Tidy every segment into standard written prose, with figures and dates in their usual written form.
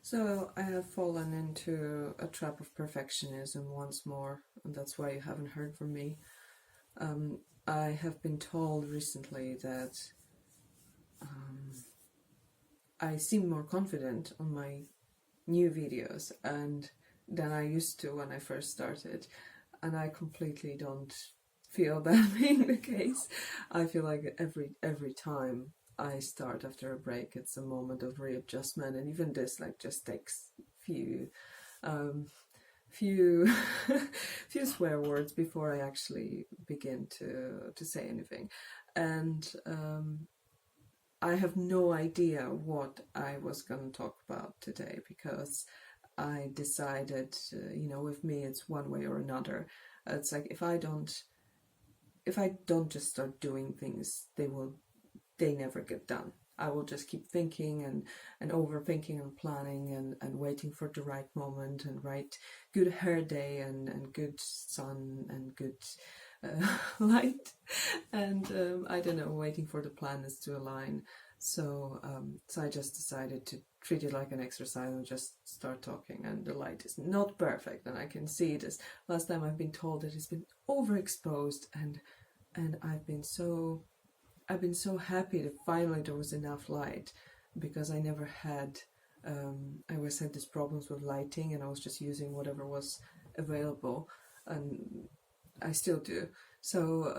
So I have fallen into a trap of perfectionism once more, and that's why you haven't heard from me. I have been told recently that I seem more confident on my new videos and than I used to when I first started, and I completely don't feel that being the case. I feel like every time I start after a break, it's a moment of readjustment, and even this just takes few um, few few swear words before I actually begin to say anything, and I have no idea what I was going to talk about today because I decided, with me it's one way or another. It's like if I don't just start doing things, they never get done. I will just keep thinking and overthinking and planning and waiting for the right moment and right good hair day and good sun and good light and I don't know, waiting for the planets to align. So I just decided to treat it like an exercise and just start talking. And the light is not perfect, and I can see this. Last time I've been told that it's been overexposed, and I've been so happy that finally there was enough light, because I never had I always had these problems with lighting, and I was just using whatever was available, and I still do. So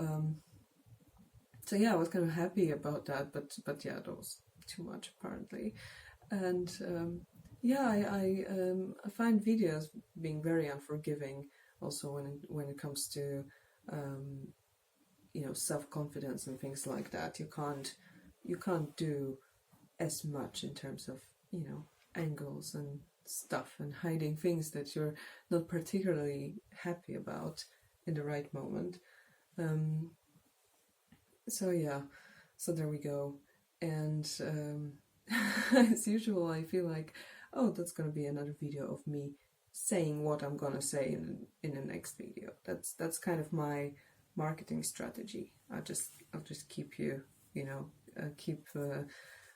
yeah, I was kind of happy about that, but yeah, that was too much apparently. And yeah, I find videos being very unforgiving also when it comes to um, self confidence and things like that. You can't do as much in terms of angles and stuff and hiding things that you're not particularly happy about in the right moment. Um, so yeah, so there we go. And as usual, I feel like, oh, that's gonna be another video of me saying what I'm gonna say in the next video. That's kind of my marketing strategy. I'll just keep you, you know, keep you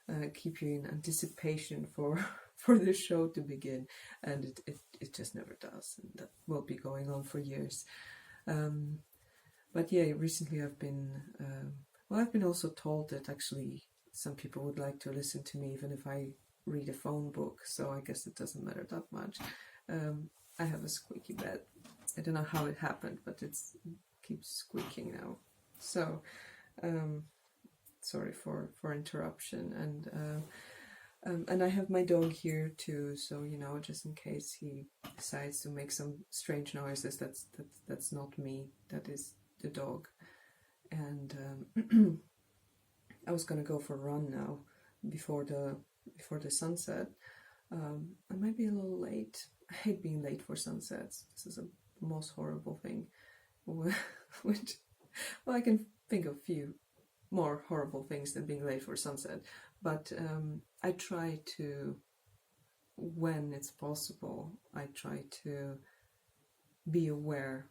in anticipation for for the show to begin, and it just never does, and that will be going on for years. Um, but yeah, recently I've been also told that actually some people would like to listen to me even if I read a phone book, so I guess it doesn't matter that much. Um, I have a squeaky bed. I don't know how it happened, but it keeps squeaking now. So, um, sorry for interruption, and I have my dog here too, so just in case he decides to make some strange noises, that's not me. That is the dog. And I was gonna go for a run now before the sunset. I might be a little late. I hate being late for sunsets. This is the most horrible thing. Which, well, I can think of a few more horrible things than being late for sunset. But I try to, when it's possible, I try to be aware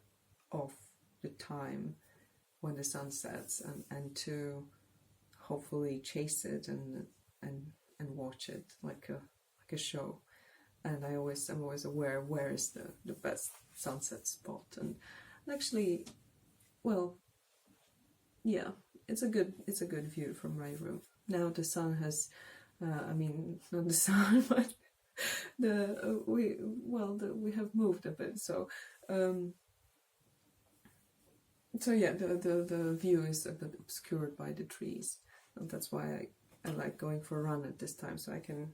of the time when the sun sets, and to hopefully chase it and watch it like a show. And I'm always aware where is the best sunset spot. And actually, well, yeah, it's a good view from my room. Now the sun has, I mean, not the sun, but we have moved a bit, um, so yeah, the view is a bit obscured by the trees, and that's why I like going for a run at this time, so I can,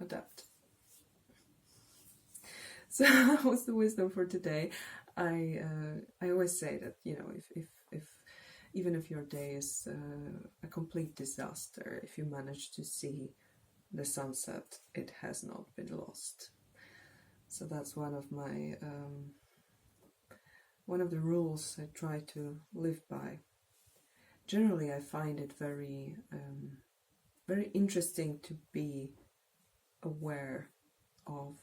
adapt. So what's the wisdom for today? I always say that if even if your day is a complete disaster, if you manage to see the sunset, it has not been lost. So that's one of the rules I try to live by. Generally, I find it very interesting to be aware of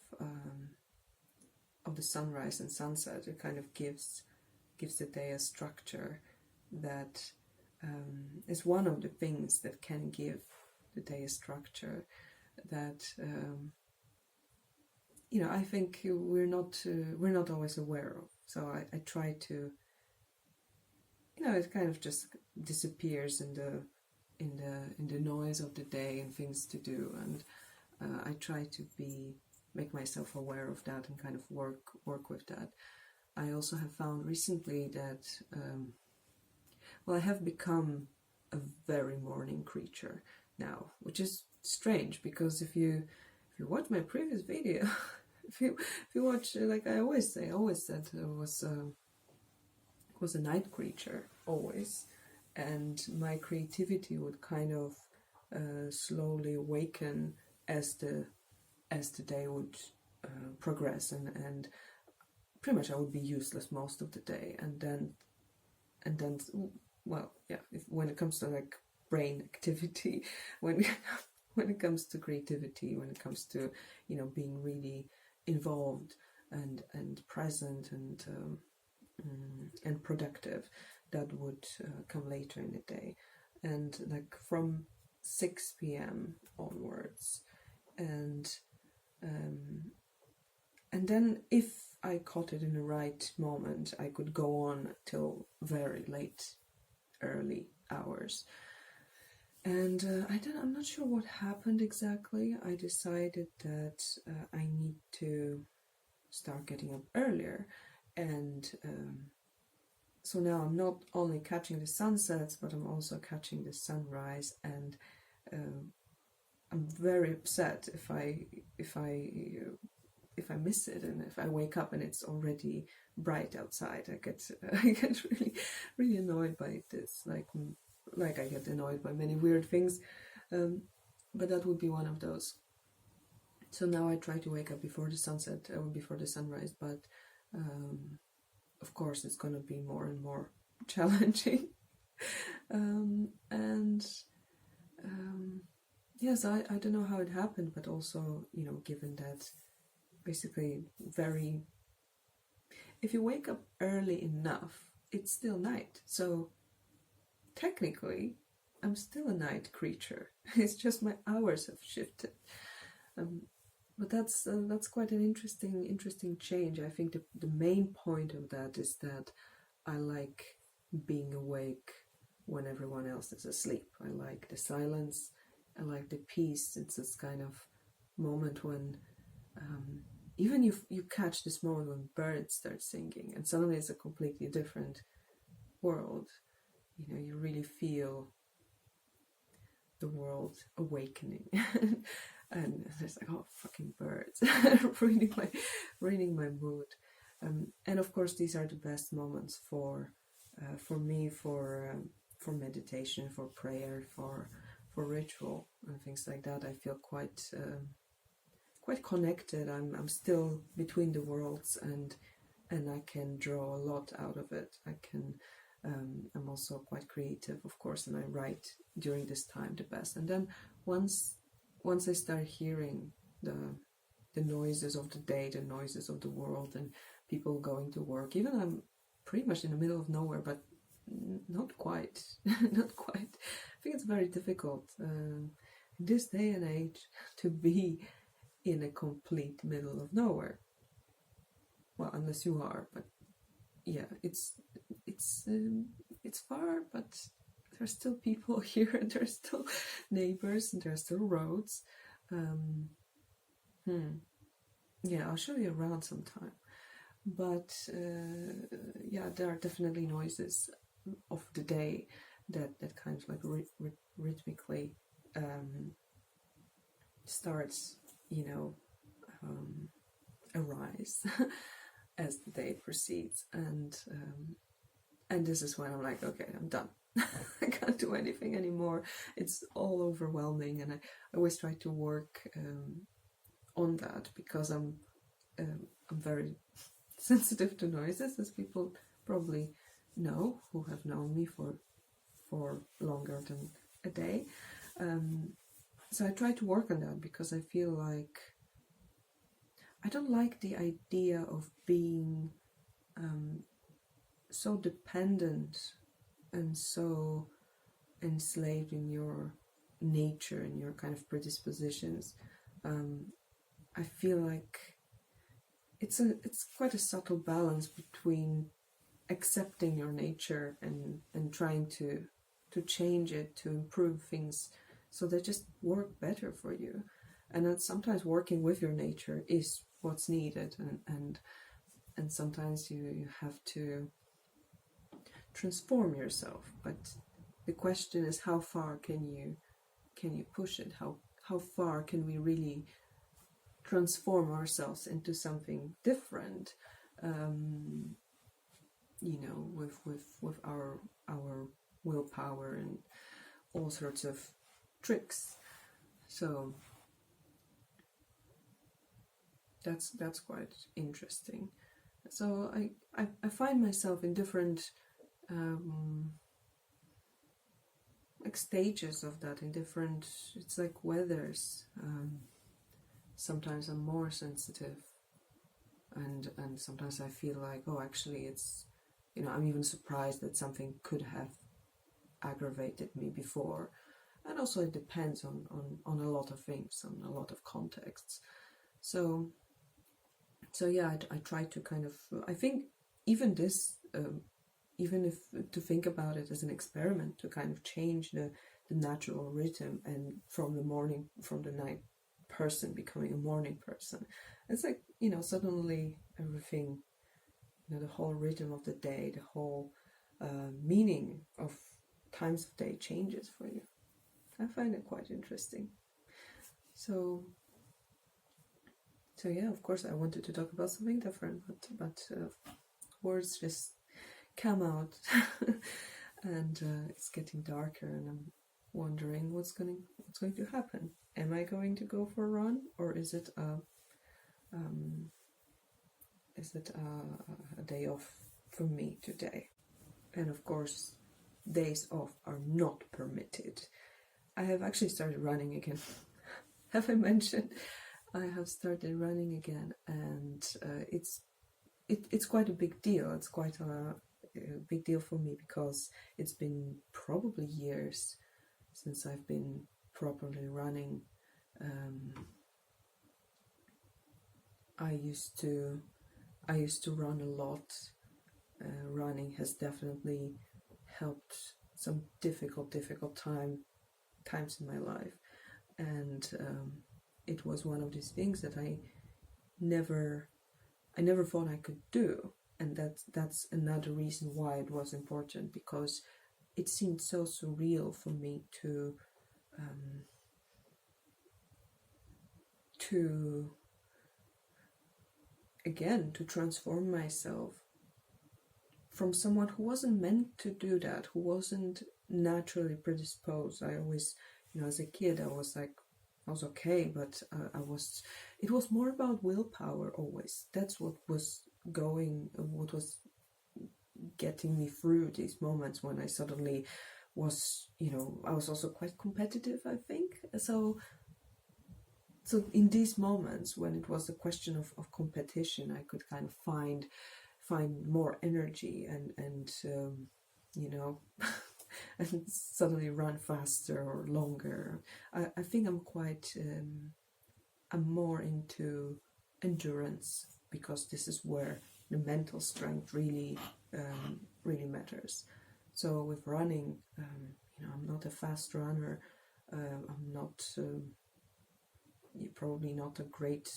the sunrise and sunset. It kind of gives the day a structure that is one of the things that can give the day a structure that I think we're not always aware of. So I try to, it kind of just disappears in the noise of the day and things to do, and I try to make myself aware of that and kind of work with that. I also have found recently that I have become a very morning creature now, which is strange, because if you watch my previous video, if you watch, like I always said I was a night creature always, and my creativity would kind of slowly awaken as the day would progress, and pretty much I would be useless most of the day, and then well, yeah, when it comes to like brain activity, when it comes to creativity, when it comes to being really involved and present and productive, that would come later in the day, and like from 6 p.m. onwards, and then if I caught it in the right moment, I could go on till very late, early hours. And I'm not sure what happened exactly. I decided that I need to start getting up earlier, and so now I'm not only catching the sunsets, but I'm also catching the sunrise, and I'm very upset if I miss it, and if I wake up and it's already bright outside. I get really really annoyed by this, like I get annoyed by many weird things, but that would be one of those. So now I try to wake up before the sunset or before the sunrise, but of course it's going to be more and more challenging. Yes, I don't know how it happened, but also, given that basically if you wake up early enough, it's still night. So technically, I'm still a night creature. It's just my hours have shifted. But that's quite an interesting change. I think the main point of that is that I like being awake when everyone else is asleep. I like the silence. I like the peace. It's this kind of moment when even you catch this moment when birds start singing, and suddenly it's a completely different world. You really feel the world awakening. And it's like, oh, fucking birds, ruining my mood. And of course, these are the best moments for me, for meditation, for prayer, for ritual and things like that. I feel quite connected. I'm still between the worlds, and I can draw a lot out of it. I'm also quite creative, of course, and I write during this time the best. And then once I start hearing the noises of the day, the noises of the world, and people going to work, even I'm pretty much in the middle of nowhere, but not quite. Not quite. I think it's very difficult in this day and age to be in a complete middle of nowhere. Well, unless you are, but yeah, it's far, but there's still people here, and there's still neighbors, and there's still roads. Yeah, I'll show you around sometime. But yeah, there are definitely noises of the day that kind of like rhythmically starts, arise as the day proceeds, and this is when I'm like, okay, I'm done. I can't do anything anymore. It's all overwhelming, and I always try to work on that, because I'm very sensitive to noises, as people probably know who have known me for longer than a day. So I try to work on that, because I feel like I don't like the idea of being so dependent and so enslaved in your nature and your kind of predispositions. I feel like it's quite a subtle balance between accepting your nature and trying to change it, to improve things so they just work better for you. And that sometimes working with your nature is what's needed, and sometimes you have to transform yourself. But the question is, how far can you push it? How far can we really transform ourselves into something different? You know, with our willpower and all sorts of tricks. So that's quite interesting. So I find myself in different like stages of that, in different, it's like weathers. Sometimes I'm more sensitive, and sometimes I feel like, oh, actually it's, you know, I'm even surprised that something could have aggravated me before. And also it depends on a lot of things, on a lot of contexts. So yeah, I try to kind of, I think even this, even if to think about it as an experiment, to kind of change the natural rhythm, and from the night person becoming a morning person. It's like, you know, suddenly everything, you know, the whole rhythm of the day, the whole meaning of times of day changes for you. I find it quite interesting. So yeah, of course I wanted to talk about something different, but words just come out. And it's getting darker, and I'm wondering what's going to happen. Am I going to go for a run, or is it a day off for me today? And of course, days off are not permitted. I have actually started running again. Have I mentioned? I have started running again, and it's quite a big deal. It's quite a big deal for me, because it's been probably years since I've been properly running. I used to run a lot. Running has definitely helped some difficult times in my life, and it was one of these things that I never thought I could do. And that's another reason why it was important, because it seemed so surreal for me to transform myself from someone who wasn't meant to do that, who wasn't naturally predisposed. I always, you know, as a kid, I was like, I was okay, but it was more about willpower always. That's what was getting me through these moments when I suddenly was, you know, I was also quite competitive, I think. So in these moments when it was a question of competition, I could kind of find more energy and you know, and suddenly run faster or longer. I think I'm quite I'm more into endurance, because this is where the mental strength really matters. So with running, you know, I'm not a fast runner. I'm not probably not a great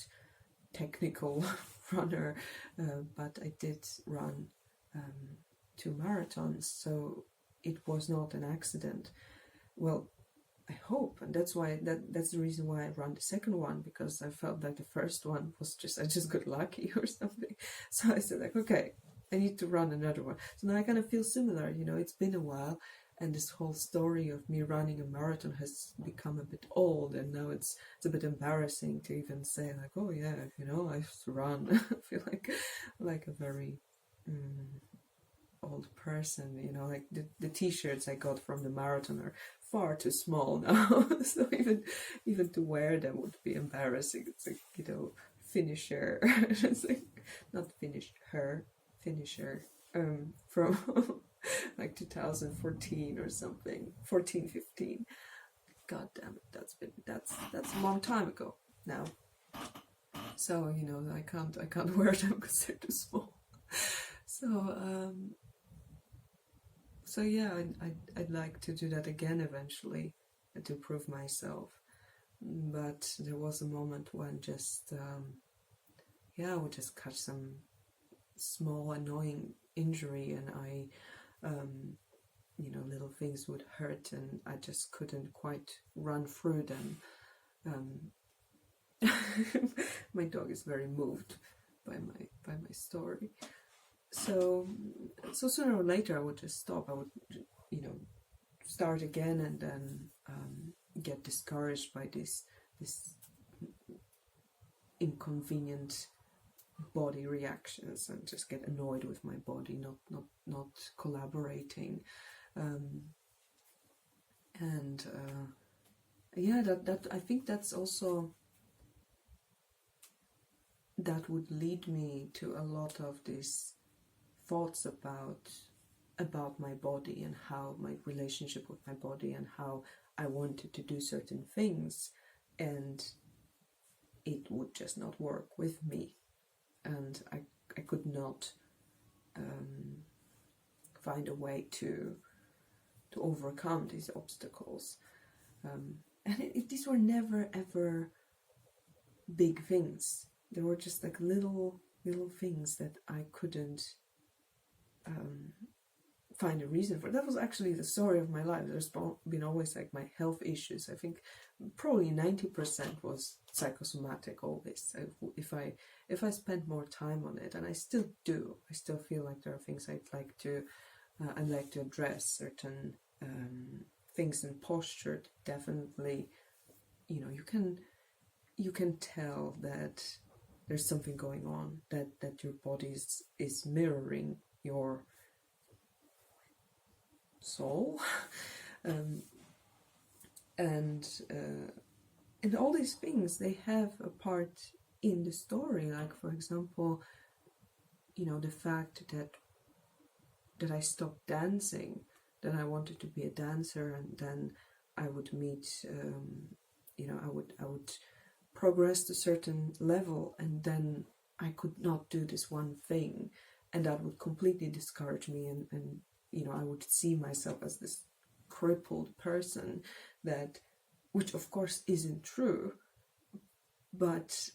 technical runner, but I did run 2 marathons, so it was not an accident. Well, I hope, and that's the reason why I ran the second one, because I felt like the first one was I just got lucky or something. So I said, like, okay, I need to run another one. So now I kind of feel similar, you know, it's been a while, and this whole story of me running a marathon has become a bit old, and now it's a bit embarrassing to even say, like, oh yeah, you know, I used to run. I feel like a very old person, you know, like the t-shirts I got from the marathon are far too small now. So even to wear them would be embarrassing. It's like, you know, finisher. It's like, not finisher from like 2014 or something, 14-15. God damn it, that's a long time ago now. So I can't wear them because they're too small. So yeah, I'd like to do that again eventually, to prove myself. But there was a moment when just I would just catch some small annoying injury, and little things would hurt, and I just couldn't quite run through them. My dog is very moved by my story. So sooner or later I would just stop. I would start again, and then get discouraged by this inconvenient body reactions, and just get annoyed with my body not collaborating. That I think that's also, that would lead me to a lot of these thoughts about my body, and how my relationship with my body, and how I wanted to do certain things, and it would just not work with me, and I could not find a way to overcome these obstacles. And these were never ever big things. They were just like little things that I couldn't find a reason for. That was actually the story of my life. There's been always like my health issues. I think probably 90% was psychosomatic. Always, if I spend more time on it, and I still do, I still feel like there are things I'd like to address, certain things in posture. Definitely, you can tell that there's something going on, that your body is mirroring your soul. And all these things, they have a part in the story. Like, for example, the fact that I stopped dancing, that I wanted to be a dancer, and then I would meet, I would progress to a certain level, and then I could not do this one thing, and that would completely discourage me, and I would see myself as this crippled person, which of course isn't true, but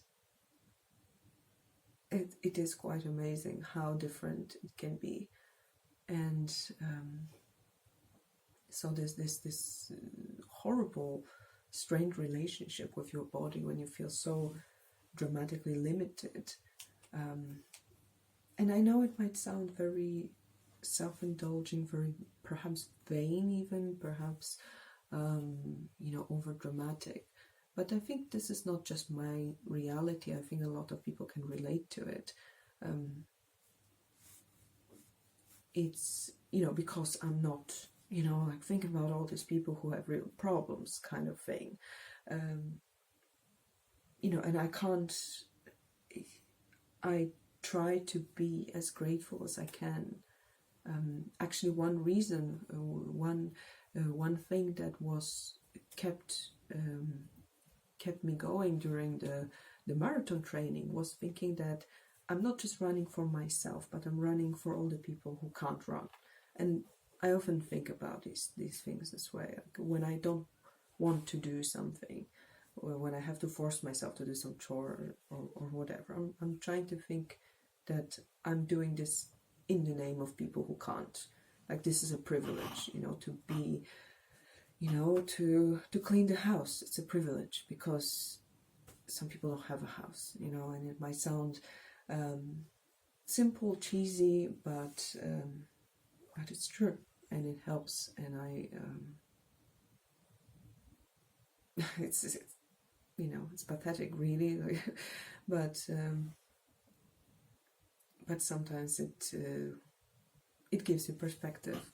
it is quite amazing how different it can be. And so there's this horrible, strained relationship with your body when you feel so dramatically limited. And I know it might sound very self-indulging, very perhaps vain, even perhaps over dramatic, but I think this is not just my reality. I think a lot of people can relate to it. It's because I'm not like thinking about all these people who have real problems, kind of thing. And I try to be as grateful as I can. Actually, one reason, one thing that was kept me going during the marathon training was thinking that I'm not just running for myself, but I'm running for all the people who can't run. And I often think about these things this way. Like when I don't want to do something, or when I have to force myself to do some chore or whatever, I'm trying to think that I'm doing this in the name of people who can't. Like, this is a privilege, to be, to clean the house. It's a privilege because some people don't have a house, and it might sound simple, cheesy, but it's true, and it helps. And it's pathetic, really, but sometimes it gives you perspective.